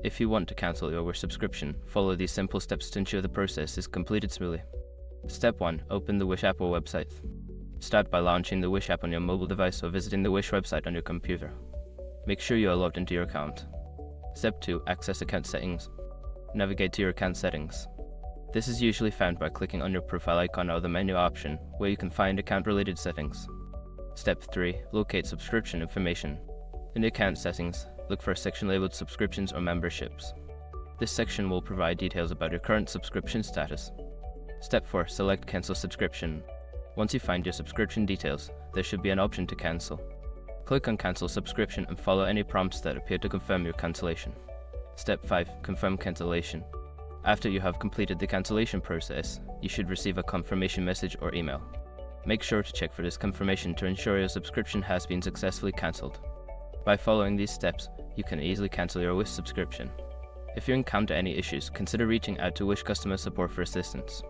If you want to cancel your Wish subscription, follow these simple steps to ensure the process is completed smoothly. Step 1. Open the Wish app or website. Start by launching the Wish app on your mobile device or visiting the Wish website on your computer. Make sure you are logged into your account. Step 2. Access account settings. Navigate to your account settings. This is usually found by clicking on your profile icon or the menu option, where you can find account-related settings. Step 3. Locate subscription information. In the account settings, look for a section labeled Subscriptions or Memberships. This section will provide details about your current subscription status. Step 4. Select Cancel Subscription. Once you find your subscription details, there should be an option to cancel. Click on Cancel Subscription and follow any prompts that appear to confirm your cancellation. Step 5. Confirm cancellation. After you have completed the cancellation process, you should receive a confirmation message or email. Make sure to check for this confirmation to ensure your subscription has been successfully cancelled. By following these steps, you can easily cancel your Wish subscription. If you encounter any issues, consider reaching out to Wish customer support for assistance.